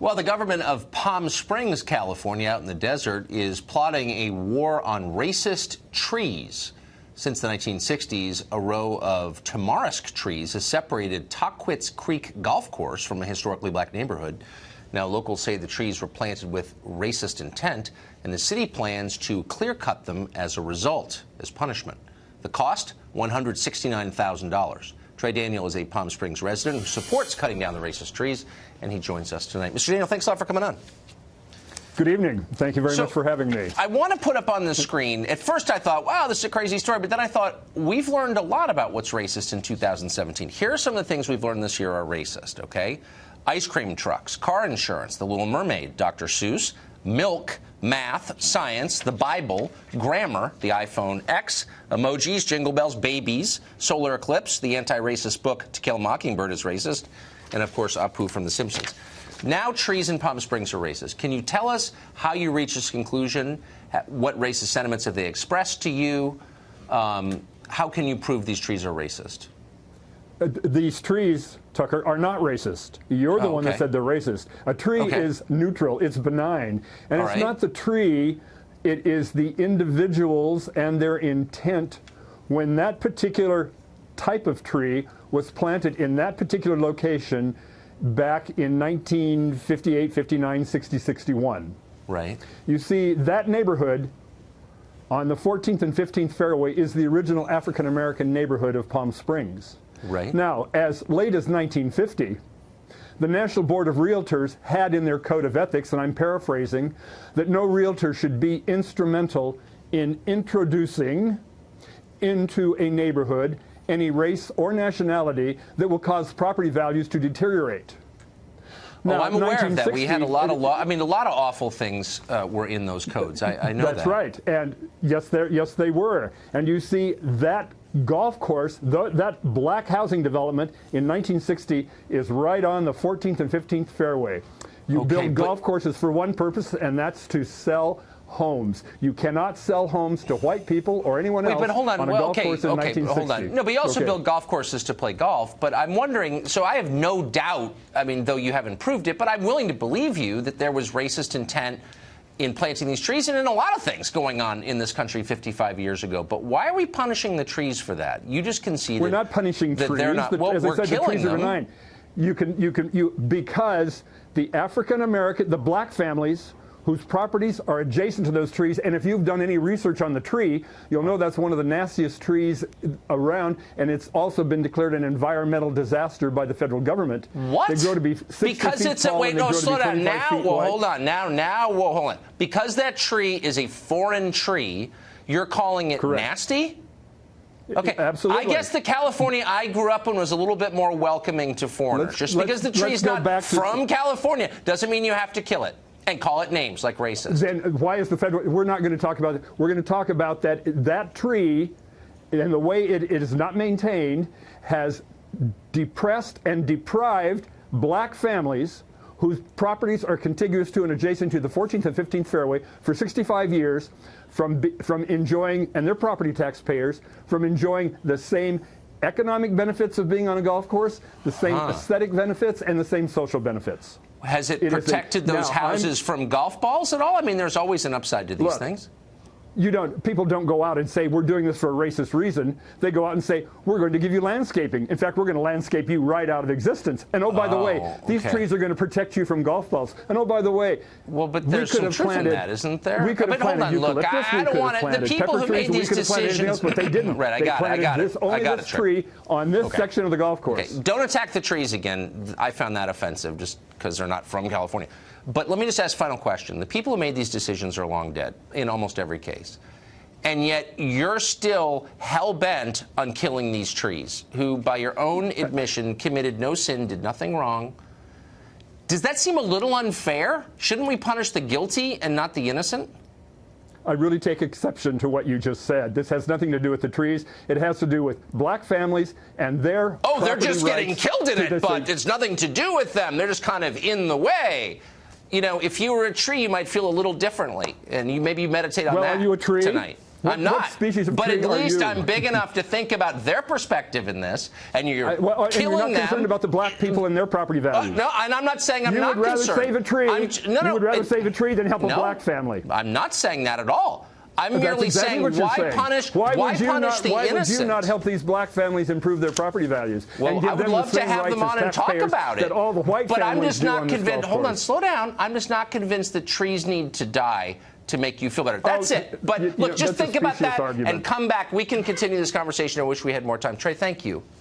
Well, the government of Palm Springs, California, out in the desert, is plotting a war on racist trees. Since the 1960s, a row of tamarisk trees has separated Tahquitz Creek Golf Course from a historically black neighborhood. Now, locals say the trees were planted with racist intent, and the city plans to clear-cut them as a result, as punishment. The cost? $169,000. Trey Daniel is a Palm Springs resident who supports cutting down the racist trees, and he joins us tonight. Mr. Daniel, thanks a lot for coming on. Good evening. Thank you very much for having me. I want to put up on the screen, at first I thought, wow, this is a crazy story, but then I thought, we've learned a lot about what's racist in 2017. Here are some of the things we've learned this year are racist, okay? Ice cream trucks, car insurance, The Little Mermaid, Dr. Seuss, milk, math, science, the Bible, grammar, the iPhone X, emojis, jingle bells, babies, solar eclipse, the anti-racist book To Kill a Mockingbird is racist, and of course Apu from The Simpsons. Now trees in Palm Springs are racist. Can you tell us how you reach this conclusion? What racist sentiments have they expressed to you? How can you prove these trees are racist? These trees, Tucker, are not racist. You're the one that said they're racist. A tree is neutral. It's benign. And it's not the tree. It is the individuals and their intent when that particular type of tree was planted in that particular location back in 1958, 59, 60, 61. Right. You see, that neighborhood on the 14th and 15th fairway is the original African-American neighborhood of Palm Springs. Right. Now, as late as 1950, the National Board of Realtors had in their code of ethics, and I'm paraphrasing, that no realtor should be instrumental in introducing into a neighborhood any race or nationality that will cause property values to deteriorate. Now, I'm aware of that. We had a lot of a lot of awful things were in those codes. I know that. That's right. And yes, they were. And you see that golf course, that black housing development in 1960 is right on the 14th and 15th fairway. You build golf courses for one purpose, and that's to sell homes. You cannot sell homes to white people or anyone else but hold on. A golf course in 1960. Hold on. No, but you also build golf courses to play golf. But I'm wondering, so I have no doubt, I mean, though you haven't proved it, but I'm willing to believe you that there was racist intent in planting these trees and in a lot of things going on in this country 55 years ago. But why are we punishing the trees for that? You just conceded. We're not punishing that trees. They're not, well, as we're I said, killing the trees them. are benign. Because the African American, the black families whose properties are adjacent to those trees, and if you've done any research on the tree, you'll know that's one of the nastiest trees around, and it's also been declared an environmental disaster by the federal government. What? They grow to be 60 because feet it's tall, wait, no, slow down. Now, well, wide. hold on. Hold on. Because that tree is a foreign tree, you're calling it nasty? Okay, absolutely. I guess the California I grew up in was a little bit more welcoming to foreigners. Just because the tree is not from California doesn't mean you have to kill it and call it names like racist. Then why is the federal? We're not going to talk about it. We're going to talk about that tree and the way it is not maintained has depressed and deprived black families whose properties are contiguous to and adjacent to the 14th and 15th fairway for 65 years from enjoying, and their property taxpayers, from enjoying the same economic benefits of being on a golf course, the same aesthetic benefits, and the same social benefits. Has it protected those houses from golf balls at all? I mean, there's always an upside to these things. People don't go out and say, we're doing this for a racist reason. They go out and say, we're going to give you landscaping. In fact, we're going to landscape you right out of existence. And oh, by the way, these trees are going to protect you from golf balls. And oh, by the way, well, but there's some truth in that, isn't there? We could have planted eucalyptus. I don't want it. The people who made these decisions, but they didn't. Right, I got it. Only this tree on this section of the golf course. Okay, don't attack the trees again. I found that offensive just because they're not from California. But let me just ask a final question. The people who made these decisions are long dead in almost every case. And yet you're still hell-bent on killing these trees, who, by your own admission, committed no sin, did nothing wrong. Does that seem a little unfair? Shouldn't we punish the guilty and not the innocent? I really take exception to what you just said. This has nothing to do with the trees. It has to do with black families and their they're just getting killed in it, but it's nothing to do with them. They're just kind of in the way. You know, if you were a tree, you might feel a little differently, and maybe meditate on that are you a tree? Tonight. I'm not. What species of but tree at are least you? I'm big enough to think about their perspective in this, and you're and killing you're not them. concerned about the black people and their property values. No, and I'm not saying I'm you not would rather concerned. save a tree. You would rather save a tree than help a black family. I'm not saying that at all. I'm That's merely exactly saying what you're why saying. punish Why would the innocent? Why would you not help these black families improve their property values? Well, and give I would them love the to same have them rights on as and talk taxpayers about it. That all the white but I'm families just do not on this convinced. golf Hold on, course. slow down. I'm just not convinced that trees need to die to make you feel better. That's it. But look, just think about that and come back. We can continue this conversation. I wish we had more time. Trey, thank you.